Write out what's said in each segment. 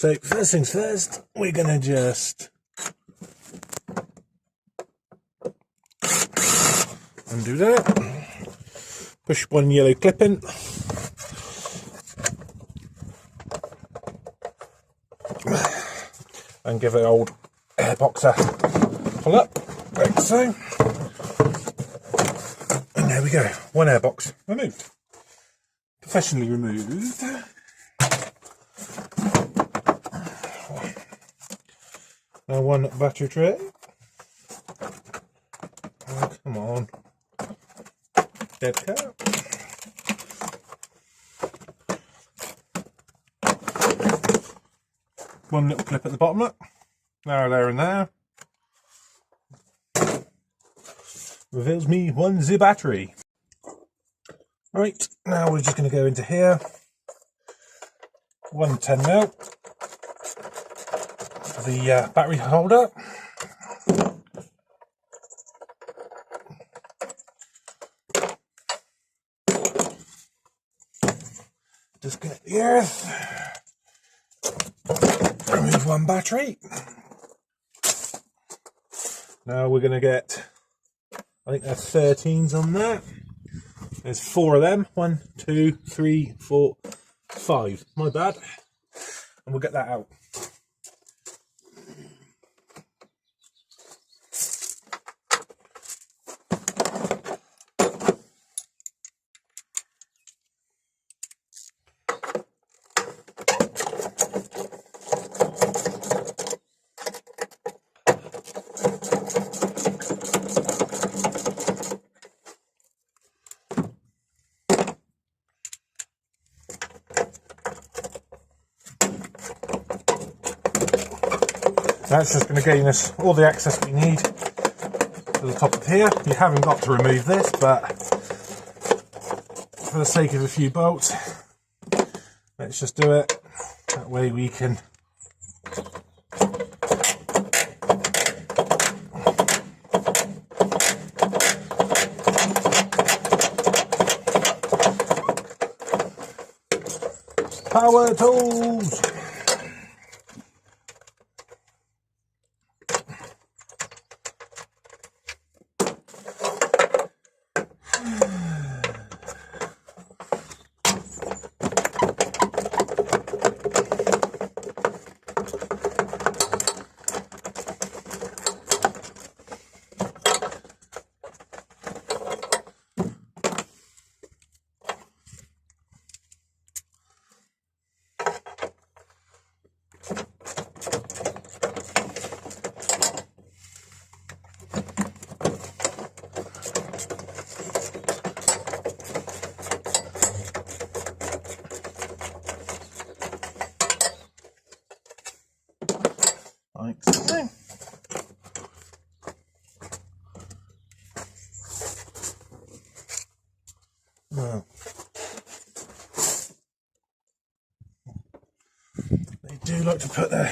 So first things first, we're going to just undo that, push one yellow clip in, and give it an old airbox a pull up, like so. And there we go, one airbox removed. Professionally removed. Now one battery tray. Oh, come on. Dead cat. One little clip at the bottom, look. There and there. Reveals me one Z battery. Right, now we're just going to go into here. One 10mm. The battery holder. Disconnect the earth. Remove one battery. Now we're going to get, I think there's 13s on there. There's 4 of them. 1, 2, 3, 4, 5. My bad. And we'll get that out. That's just going to gain us all the access we need to the top of here. You haven't got to remove this, but for the sake of a few bolts, let's just do it. That way we can power tools. Like so. Now, they do like to put their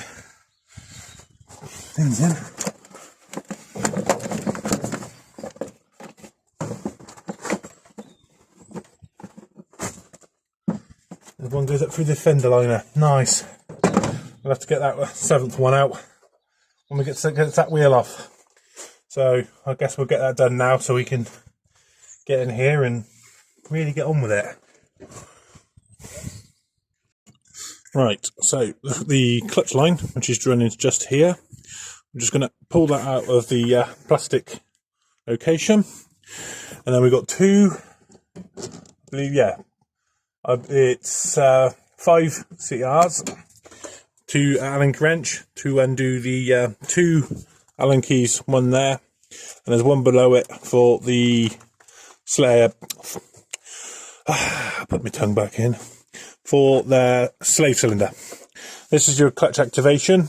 things in. This one goes up through the fender liner. Nice. We'll have to get that 7th one out when we get that wheel off. So I guess we'll get that done now so we can get in here and really get on with it. Right, so the clutch line, which is running just here, I'm just going to pull that out of the plastic location, and then we've got 2, I believe, it's 5 CRs, 2 Allen wrench to undo the 2 Allen keys, one there, and there's one below it for the Slayer. Put my tongue back in. For the slave cylinder. This is your clutch activation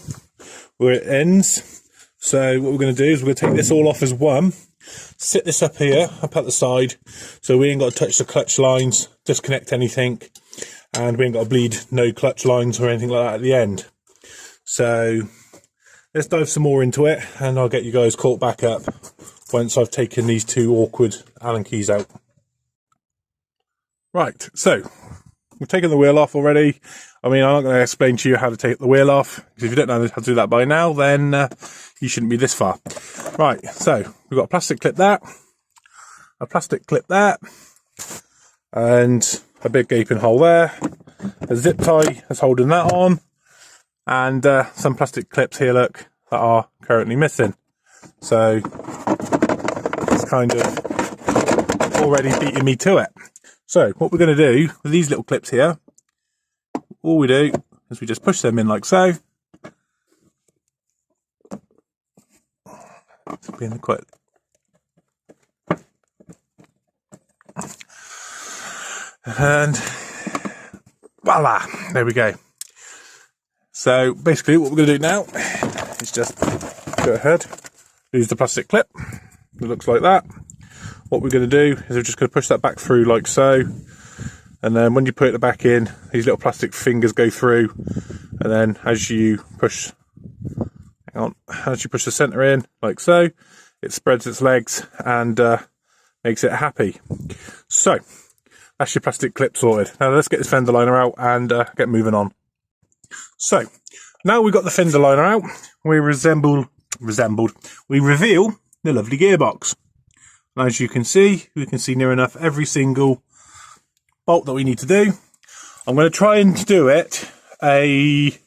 where it ends. So what we're going to do is we're going to take this all off as one, sit this up here, up at the side, so we ain't got to touch the clutch lines, disconnect anything, and we ain't got to bleed no clutch lines or anything like that at the end. So let's dive some more into it, and I'll get you guys caught back up once I've taken these 2 awkward Allen keys out. Right, so we've taken the wheel off already. I mean, I'm not going to explain to you how to take the wheel off, because if you don't know how to do that by now, then you shouldn't be this far. Right, so we've got a plastic clip there, a plastic clip there, and a big gaping hole there, a zip tie that's holding that on, and some plastic clips here, look, that are currently missing. So it's kind of already beating me to it. So what we're going to do with these little clips here, all we do is we just push them in like so. Being quite. And voila, there we go. So basically what we're going to do now is just go ahead, use the plastic clip. It looks like that. What we're going to do is we're just going to push that back through like so. And then when you put it back in, these little plastic fingers go through. And then as you push, as you push the centre in like so, it spreads its legs and makes it happy. So that's your plastic clip sorted. Now let's get this fender liner out and get moving on. So now we've got the fender liner out, we reveal the lovely gearbox. And as you can see, we can see near enough every single bolt that we need to do. I'm going to try and do it a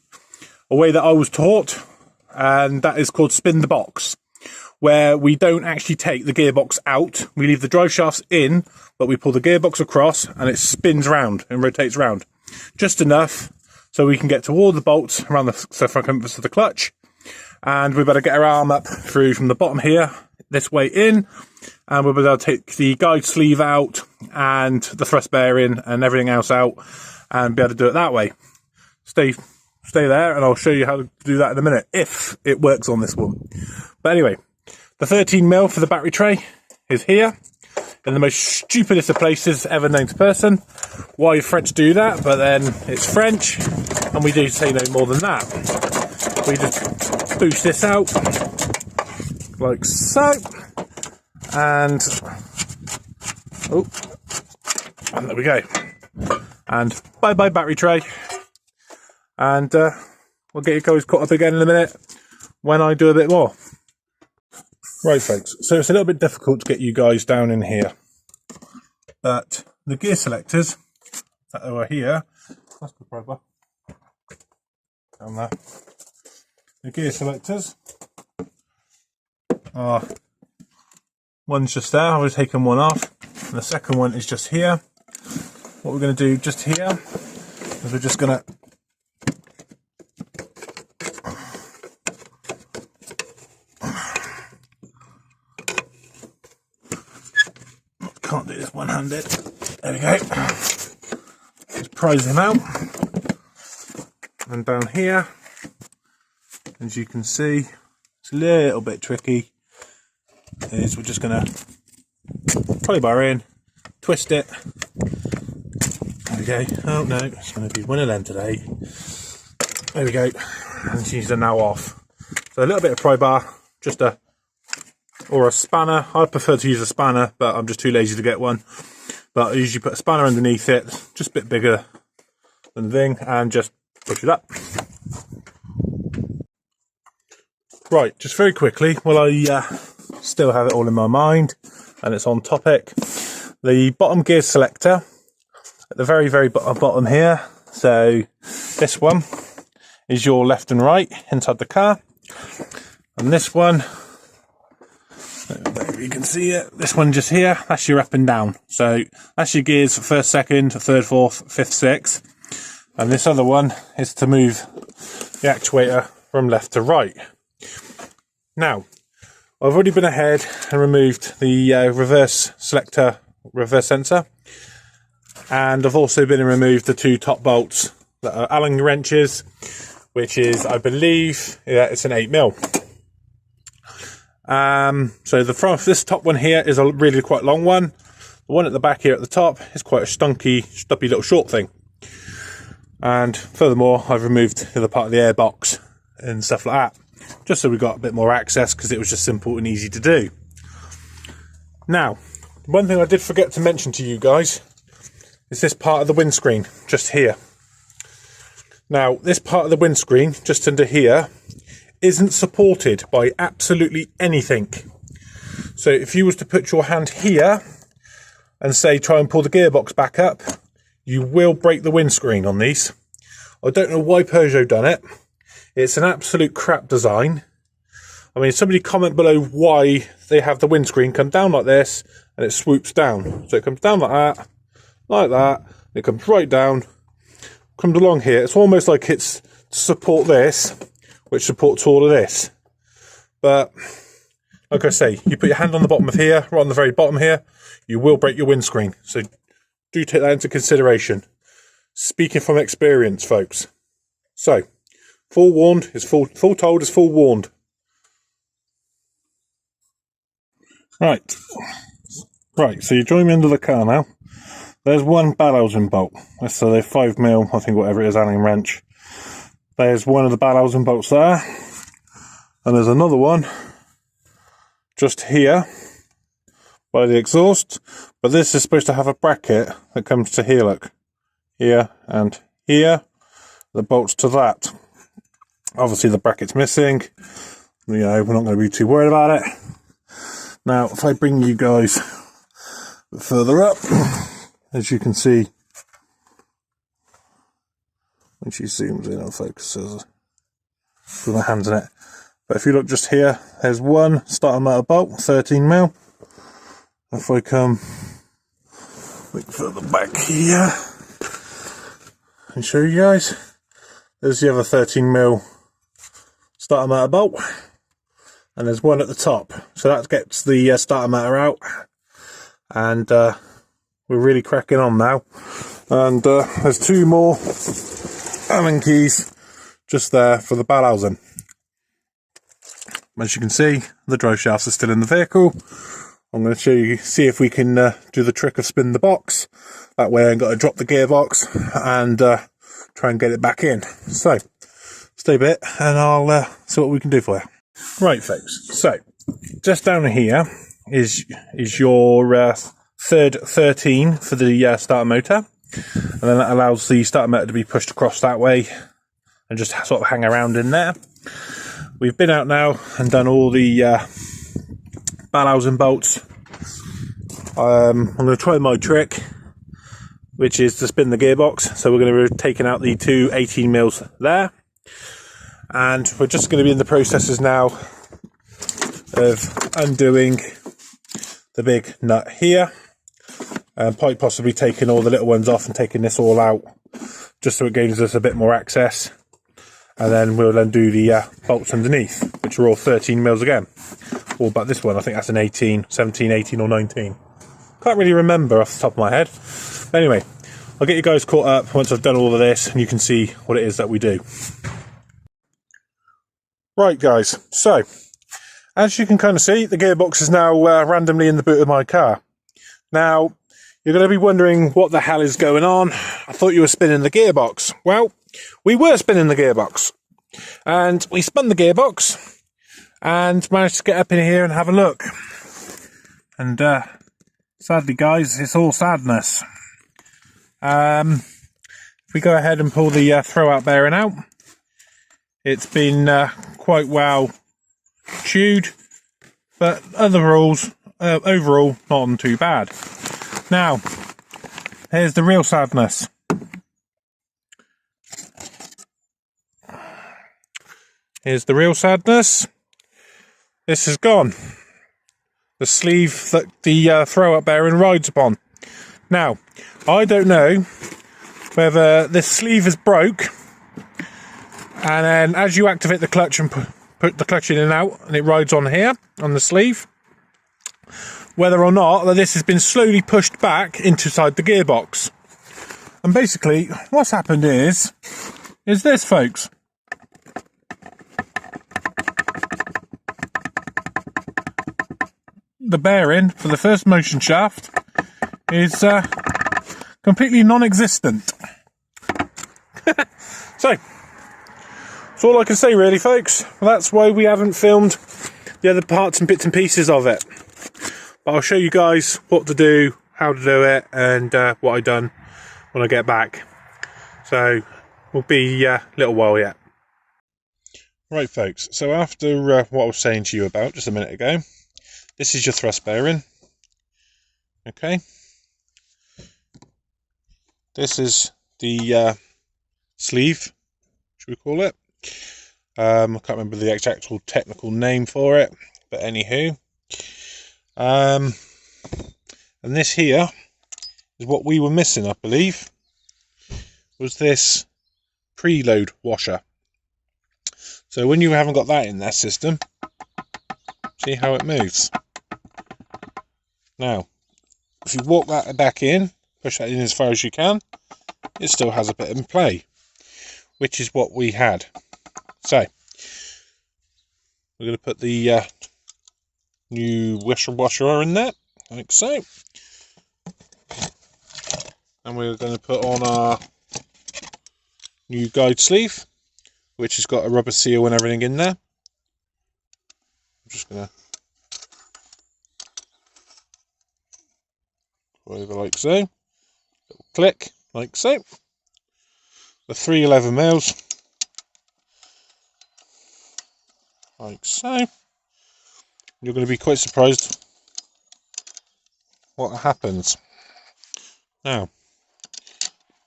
way that I was taught, and that is called spin the box, where we don't actually take the gearbox out. We leave the drive shafts in, but we pull the gearbox across and it spins round and rotates round just enough so we can get to all the bolts around the circumference of the clutch. And we better get our arm up through from the bottom here, this way in, and we'll be able to take the guide sleeve out and the thrust bearing and everything else out and be able to do it that way. Stay there and I'll show you how to do that in a minute, if it works on this one. But anyway, the 13mm for the battery tray is here in the most stupidest of places ever known to person. Why French do that, but then it's French and we do say no more than that. We just boost this out like so, and there we go, and bye bye battery tray. And we'll get you guys caught up again in a minute when I do a bit more. Right folks, so it's a little bit difficult to get you guys down in here, but the gear selectors that are here, that's the proper down there. The gear selectors are, one's just there, I've taken one off, and the second one is just here. What we're going to do just here is we're just going to can't do this one-handed. There we go. Just prise him out. And down here, as you can see, it's a little bit tricky. Is we're just gonna pry bar in, twist it. There we go. Oh no, it's gonna be one of them today. There we go. And she's now off. So a little bit of pry bar, just a spanner. I prefer to use a spanner, but I'm just too lazy to get one. But I usually put a spanner underneath it, just a bit bigger than the thing, and just push it up. Right, just very quickly, while I still have it all in my mind, and it's on topic, the bottom gear selector, at the very, very bottom here, so this one is your left and right inside the car, and this one, you can see it, this one just here, that's your up and down. So that's your gears for first, second, third, fourth, fifth, sixth. And this other one is to move the actuator from left to right. Now, I've already been ahead and removed the reverse selector, reverse sensor. And I've also been and removed the two top bolts that are Allen wrenches, which is, I believe, yeah, it's an 8mm. So this top one here is a really quite long one. The one at the back here at the top is quite a stumpy little short thing. And furthermore, I've removed the other part of the airbox and stuff like that, just so we got a bit more access, because it was just simple and easy to do. Now, one thing I did forget to mention to you guys is this part of the windscreen, just here. Now, this part of the windscreen, just under here, isn't supported by absolutely anything. So if you was to put your hand here and say try and pull the gearbox back up, you will break the windscreen on these. I don't know why Peugeot done it. It's an absolute crap design. I mean, somebody comment below why they have the windscreen come down like this and it swoops down. So it comes down like that, and it comes right down, comes along here. It's almost like it's to support this, which supports all of this. But like I say, you put your hand on the bottom of here, right on the very bottom here, you will break your windscreen. So do take that into consideration. Speaking from experience, folks. So, forewarned is full told is full warned. Right, so you join me under the car now. There's one bell housing bolt. So they're 5mm, I think whatever it is, Allen wrench. There's one of the bell housing bolts there. And there's another one just here by the exhaust. But this is supposed to have a bracket that comes to here, look. Here and here. The bolts to that. Obviously the bracket's missing. You know, we're not going to be too worried about it. Now, if I bring you guys further up, as you can see, when she zooms in and focuses with my hands in it. But if you look just here, there's one starter motor bolt, 13mm. If I come a bit further back here and show you guys, there's the other 13mm starter motor bolt. And there's one at the top, so that gets the starter motor out, and we're really cracking on now. And there's two more Allen keys just there for the bell housing. As you can see, the drive shafts are still in the vehicle. I'm going to show you, see if we can do the trick of spin the box. That way I've got to drop the gearbox and try and get it back in. So stay a bit and I'll see what we can do for you. Right, folks, so just down here is your third 13 for the starter motor, and then that allows the starter motor to be pushed across that way and just sort of hang around in there. We've been out now and done all the bell housing bolts. I'm going to try my trick, which is to spin the gearbox. So we're going to be taking out the two 18mm there. And we're just going to be in the processes now of undoing the big nut here, and quite possibly taking all the little ones off and taking this all out, just so it gives us a bit more access. And then we'll undo the bolts underneath, which are all 13mm again. Or but this one, I think that's an 18, 17, 18 or 19. Can't really remember off the top of my head. But anyway, I'll get you guys caught up once I've done all of this and you can see what it is that we do. Right guys, so as you can kind of see, the gearbox is now randomly in the boot of my car. Now, you're going to be wondering what the hell is going on. I thought you were spinning the gearbox. Well, we were spinning the gearbox. And we spun the gearbox and managed to get up in here and have a look. And sadly guys, it's all sadness. If we go ahead and pull the throwout bearing out, it's been quite well chewed, but overall not on too bad. Now, here's the real sadness. Here's the real sadness. This is gone. The sleeve that the throw-up bearing rides upon. Now, I don't know whether this sleeve is broke, and then as you activate the clutch and put the clutch in and out, and it rides on here, on the sleeve, whether or not that this has been slowly pushed back inside the gearbox. And basically, what's happened is this, folks. The bearing for the first motion shaft is completely non-existent. So, that's all I can say really, folks. That's why we haven't filmed the other parts and bits and pieces of it. But I'll show you guys what to do, how to do it, and what I've done. when I get back. So we'll be a little while yet. Right folks, so after what I was saying to you about just a minute ago, this is your thrust bearing. Okay. This is the sleeve, should we call it? I can't remember the actual technical name for it, but anywho. And this here is what we were missing, I believe, was this preload washer. So when you haven't got that in that system, see how it moves. Now, if you walk that back in, push that in as far as you can, it still has a bit of play, which is what we had. So we're going to put the new washer in there, like so, and we're going to put on our new guide sleeve, which has got a rubber seal and everything in there. I'm just going to go over like so, little click like so. The 311mm, like so. You're going to be quite surprised what happens. Now,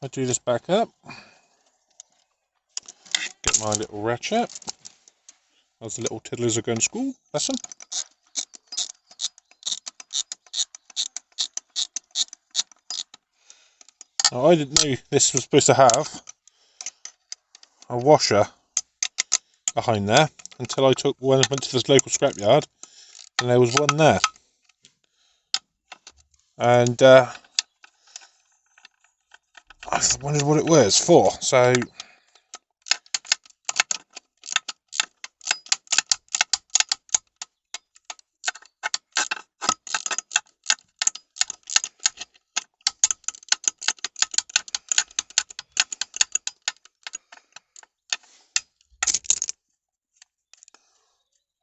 I do this back up, get my little ratchet, as the little tiddlers are going to school, bless them. Now, I didn't know this was supposed to have a washer behind there until I went to this local scrapyard and there was one there. And I wondered what it was for, so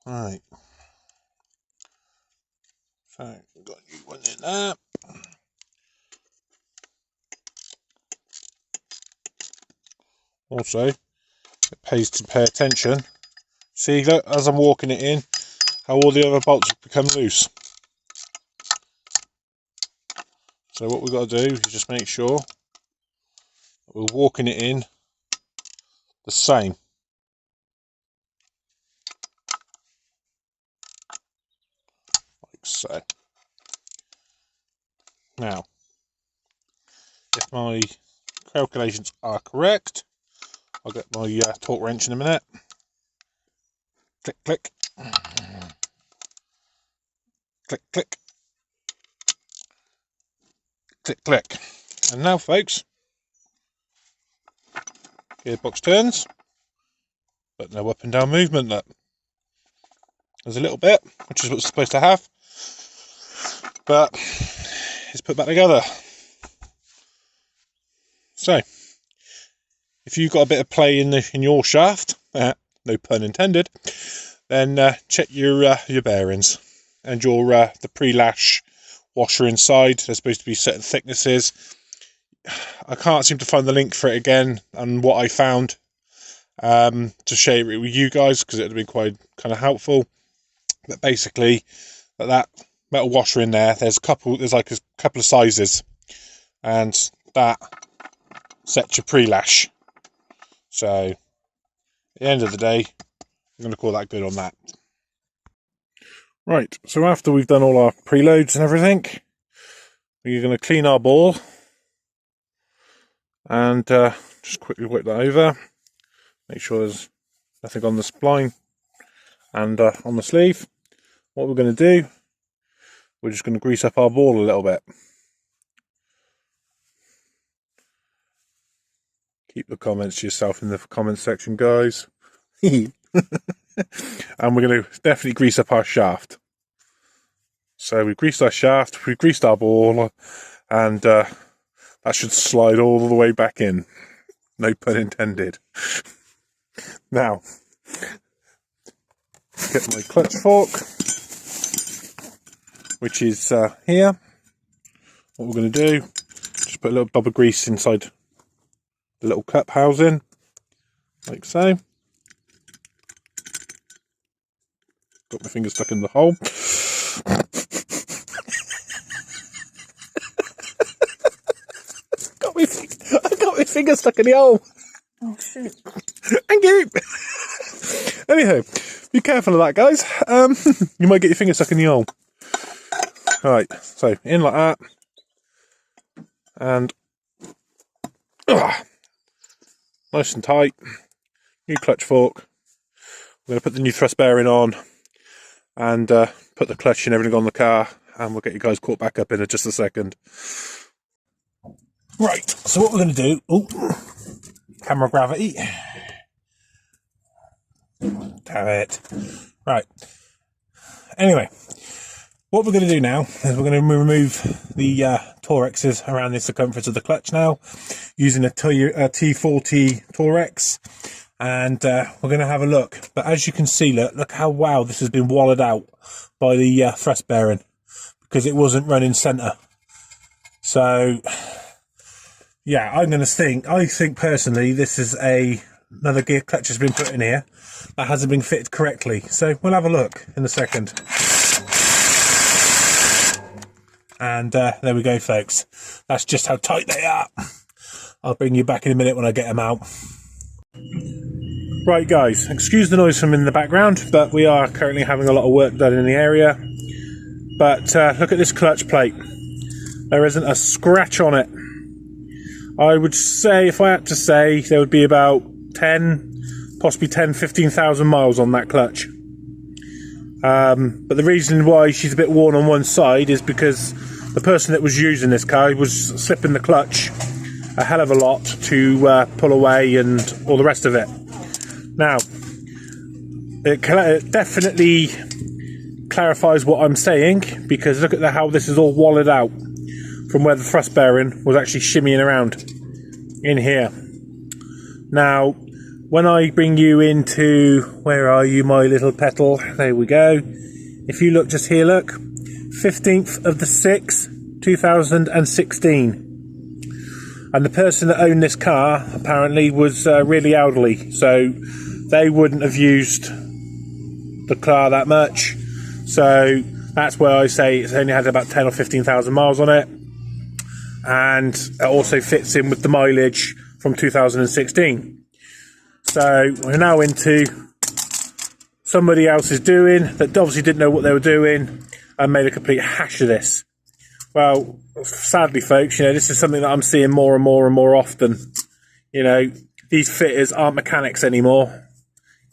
right. So we've got a new one in there. Also, it pays to pay attention. See, look, as I'm walking it in, how all the other bolts have become loose. So what we've got to do is just make sure that we're walking it in the same. Like so. Now, if my calculations are correct, I'll get my torque wrench in a minute. Click, click. Click, click. Click, click. And now, folks, gearbox turns, but no up and down movement. Look. There's a little bit, which is what it's supposed to have, but it's put back together. So, if you've got a bit of play in your shaft, no pun intended, then check your bearings and your the pre-lash washer inside. They're supposed to be certain thicknesses. I can't seem to find the link for it again, and what I found to share it with you guys, because it would have been quite kind of helpful. But basically, that metal washer in there, there's like a couple of sizes, and that sets your pre-lash. So at the end of the day, I'm going to call that good on that. Right, so after we've done all our preloads and everything, we're going to clean our ball and just quickly whip that over, make sure there's nothing on the spline and on the sleeve. What we're going to do, we're just going to grease up our ball a little bit. Keep the comments to yourself in the comment section, guys. And we're going to definitely grease up our shaft. So we've greased our shaft, we've greased our ball, and that should slide all the way back in. No pun intended. Now, get my clutch fork, which is here. What we're going to do, just Just put a little dab of grease inside the little cup housing, like so. Got my finger stuck in the hole. I got my finger stuck in the hole. Oh shit. Thank you. Anyhow, be careful of that, guys. You might get your finger stuck in the hole. Right, so in like that. And nice and tight. New clutch fork. We're going to put the new thrust bearing on and put the clutch and everything on the car, and we'll get you guys caught back up in just a second. Right, so what we're going to do, camera gravity. Damn it. Right. Anyway, what we're going to do now is we're going to remove the Torexes around the circumference of the clutch now, using a T40 Torex, and we're going to have a look. But as you can see, look how wow this has been wallowed out by the thrust bearing, because it wasn't running centre. So yeah, I think personally this is another gear clutch has been put in here that hasn't been fitted correctly. So we'll have a look in a second. And there we go, folks. That's just how tight they are. I'll bring you back in a minute when I get them out. Right, guys, excuse the noise from in the background, but we are currently having a lot of work done in the area. But look at this clutch plate. There isn't a scratch on it. I would say, if I had to say, there would be about 10, possibly 15,000 miles on that clutch. But the reason why she's a bit worn on one side is because the person that was using this car was slipping the clutch a hell of a lot to pull away and all the rest of it. Now, it definitely clarifies what I'm saying, because look at how this is all wallowed out from where the thrust bearing was actually shimmying around in here. Now, when I bring you into, where are you, my little petal? There we go. If you look just here, look, 15th of the 6th, 2016. And the person that owned this car apparently was really elderly, so they wouldn't have used the car that much. So that's where I say it's only had about 10 or 15,000 miles on it. And it also fits in with the mileage from 2016. So we're now into somebody else's doing that obviously didn't know what they were doing and made a complete hash of this. Well, sadly, folks, this is something that I'm seeing more and more and more often. These fitters aren't mechanics anymore.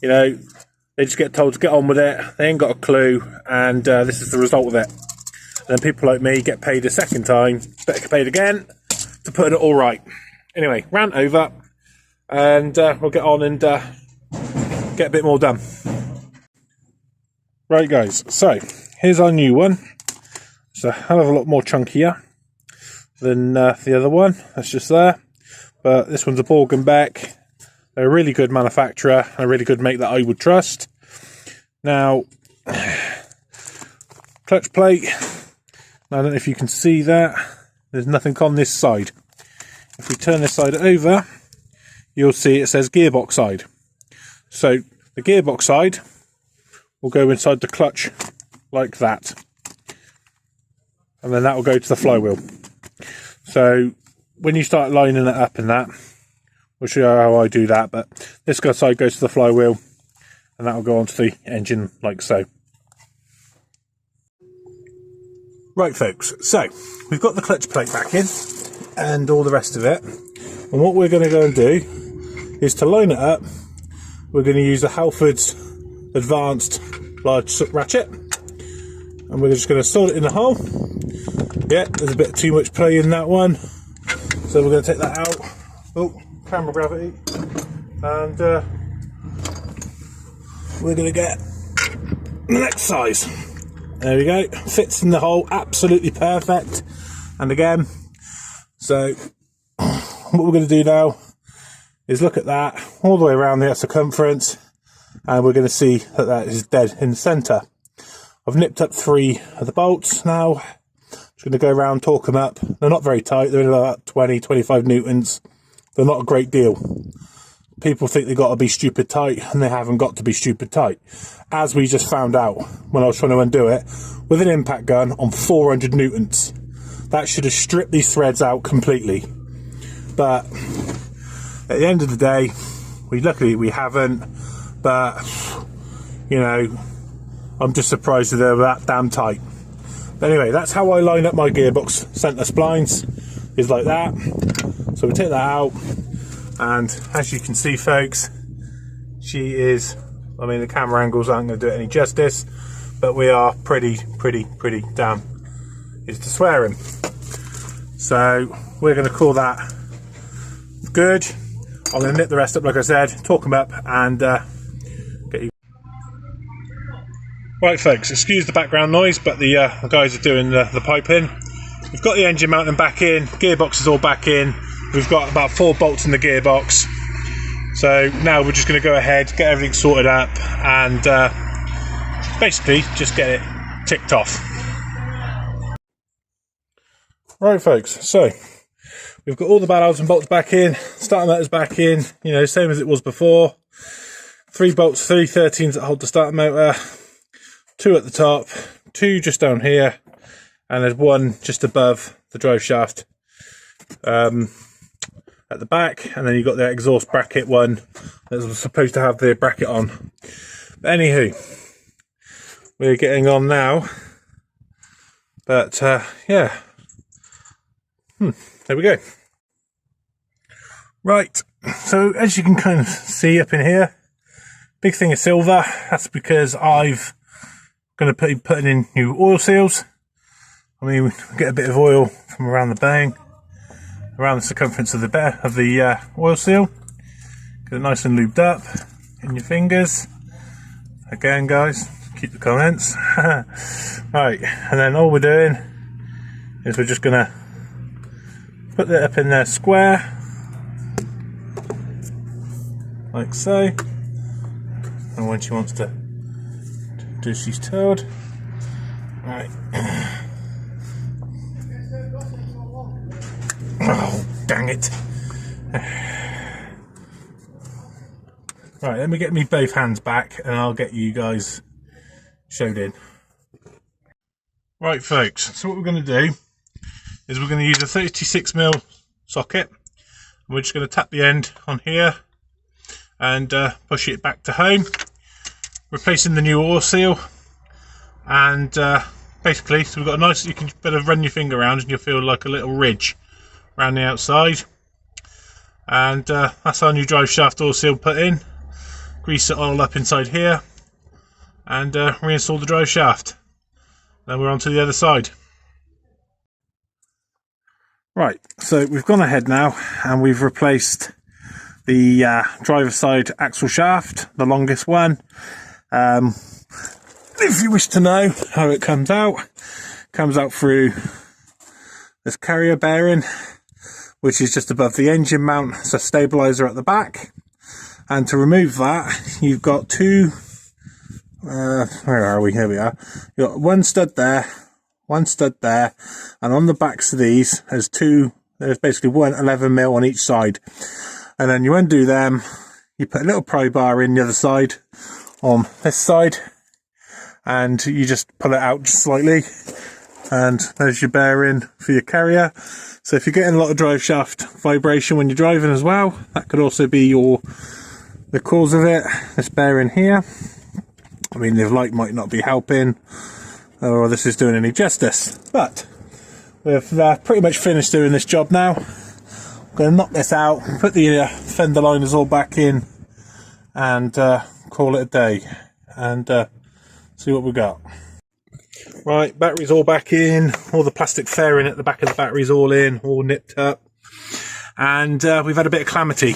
They just get told to get on with it. They ain't got a clue, and this is the result of it. And then people like me get paid a second time, better get paid again, to put it all right. Anyway, rant over, and we'll get on and get a bit more done. Right, guys, so here's our new one. It's a hell of a lot more chunkier than the other one. That's just there. But this one's a Borg & Beck. They're a really good manufacturer, a really good make that I would trust. Now, clutch plate. I don't know if you can see that. There's nothing on this side. If we turn this side over, you'll see it says Gearbox side. So the Gearbox side will go inside the clutch like that. And then that will go to the flywheel. So when you start lining it up in that, we'll show you how I do that, but this side goes to the flywheel and that will go onto the engine like so. Right, folks, so we've got the clutch plate back in and all the rest of it, and what we're going to go and do is to line it up. We're going to use the Halford's Advanced Large Soot Ratchet, and we're just going to solder it in the hole. Yeah, there's a bit too much play in that one, so we're going to take that out. Oh, camera gravity, and we're going to get the next size. There we go, fits in the hole absolutely perfect. And again, so what we're going to do now is look at that all the way around the circumference, and we're going to see that that is dead in the centre. I've nipped up 3 of the bolts now. Just Just going to go around, torque them up. They're not very tight. They're only about 20, 25 newtons. They're not a great deal. People think they've got to be stupid tight, and they haven't got to be stupid tight. As we just found out when I was trying to undo it, with an impact gun on 400 newtons. That should have stripped these threads out completely. But at the end of the day, luckily we haven't. But, you know, I'm just surprised that they're that damn tight. But anyway, that's how I line up my gearbox centre splines, is like that. So we take that out, and as you can see, folks, she is, I mean, the camera angles aren't going to do it any justice, but we are pretty damn, is the swearing. So we're going to call that good. I'm going to knit the rest up, like I said, torque them up, and get you. Right, folks, excuse the background noise, but the guys are doing the piping. We've got the engine mounting back in, gearbox is all back in. We've got about 4 bolts in the gearbox. So now we're just going to go ahead, get everything sorted up, and basically just get it ticked off. Right, folks, so we've got all the barrels and bolts back in, starter motors back in, you know, same as it was before. 3 bolts, 3 13s that hold the starter motor, 2 at the top, 2 just down here, and there's 1 just above the drive shaft at the back, and then you've got the exhaust bracket one that's supposed to have the bracket on. But anywho, we're getting on now, but yeah, there we go. Right, so as you can kind of see up in here, big thing of silver. That's because I've going to be putting in new oil seals. I mean, we get a bit of oil from around the bang, around the circumference of the oil seal. Get it nice and lubed up in your fingers. Again, guys, keep the comments. Right, and then all we're doing is we're just going to put that up in there square, like so. And when she wants to do, she's told. Right. Oh, dang it. Right, let me get me both hands back and I'll get you guys showed in. Right, folks, so what we're going to do is we're going to use a 36mm socket. We're just going to tap the end on here and push it back to home, replacing the new oil seal. And basically, so we've got a nice, you can better run your finger around and you'll feel like a little ridge around the outside. And that's our new drive shaft oil seal put in. Grease it all up inside here and reinstall the drive shaft. Then we're on to the other side. Right, so we've gone ahead now and we've replaced the driver side axle shaft, the longest one. If you wish to know how it comes out through this carrier bearing, which is just above the engine mount. It's a stabilizer at the back, and to remove that you've got 2 where are we? Here we are. You've got 1 stud there, 1 stud there, and on the backs of these there's basically 1 11mm on each side. And then you undo them, you put a little pry bar in the other side on this side, and you just pull it out just slightly, and there's your bearing for your carrier. So if you're getting a lot of drive shaft vibration when you're driving as well, that could also be the cause of it. This bearing here, I mean, the light might not be helping, or this is doing any justice, but we've pretty much finished doing this job now. I'm going to knock this out, put the fender liners all back in, and call it a day, and see what we got. Right, battery's all back in, all the plastic fairing at the back of the battery's all in, all nipped up, and we've had a bit of calamity.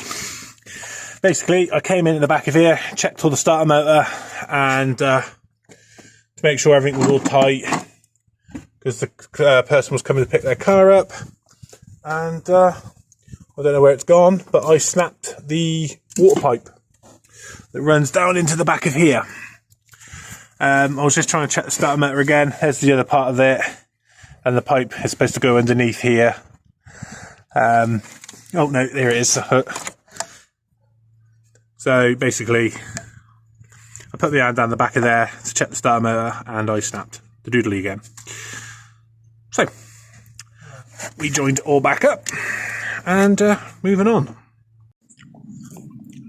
Basically, I came in at the back of here, checked all the starter motor, and to make sure everything was all tight, because the person was coming to pick their car up, and I don't know where it's gone, but I snapped the water pipe that runs down into the back of here. I was just trying to check the starter motor again. There's the other part of it. and the pipe is supposed to go underneath here. Oh no, there it is. So basically, I put the hand down the back of there to check the starter motor, and I snapped the doodly again. So we joined it all back up, and moving on.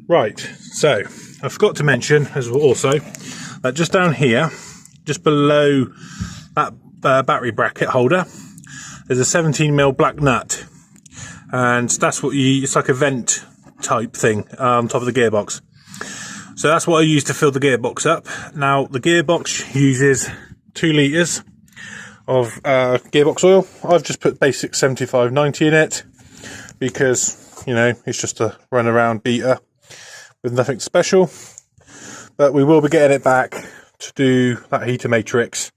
Right, so I forgot to mention as well also that just down here, just below that battery bracket holder, there's a 17mm black nut, and that's what it's like a vent type thing on top of the gearbox. So that's what I use to fill the gearbox up. Now the gearbox uses 2 litres of gearbox oil. I've just put basic 75/90 in it because, you know, it's just a run around beater with nothing special. But we will be getting it back to do that heater matrix,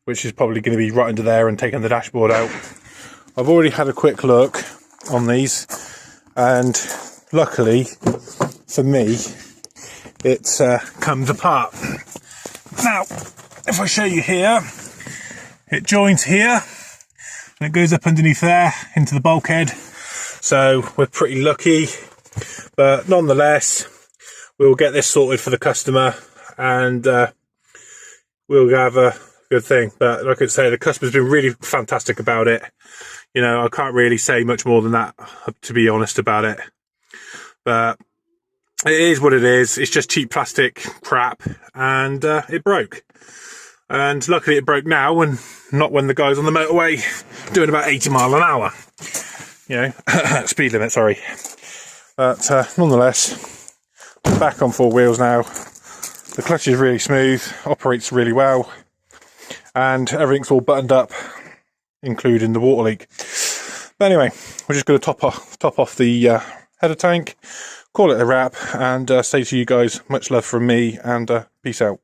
which is probably going to be right under there and taking the dashboard out. I've already had a quick look on these, and luckily for me, it comes apart. Now, if I show you here, it joins here and it goes up underneath there into the bulkhead. So we're pretty lucky, but nonetheless, we'll get this sorted for the customer, and we'll have a good thing. But like I say, the customer's been really fantastic about it. You know, I can't really say much more than that, to be honest about it. But it is what it is. It's just cheap plastic crap, and it broke. And luckily it broke now, and not when the guy's on the motorway doing about 80 miles an hour. You know, speed limit, sorry. But nonetheless, we're back on 4 wheels now. The clutch is really smooth, operates really well, and everything's all buttoned up, including the water leak. But anyway, we're just going to top off the header tank, call it a wrap, and say to you guys, much love from me, and peace out.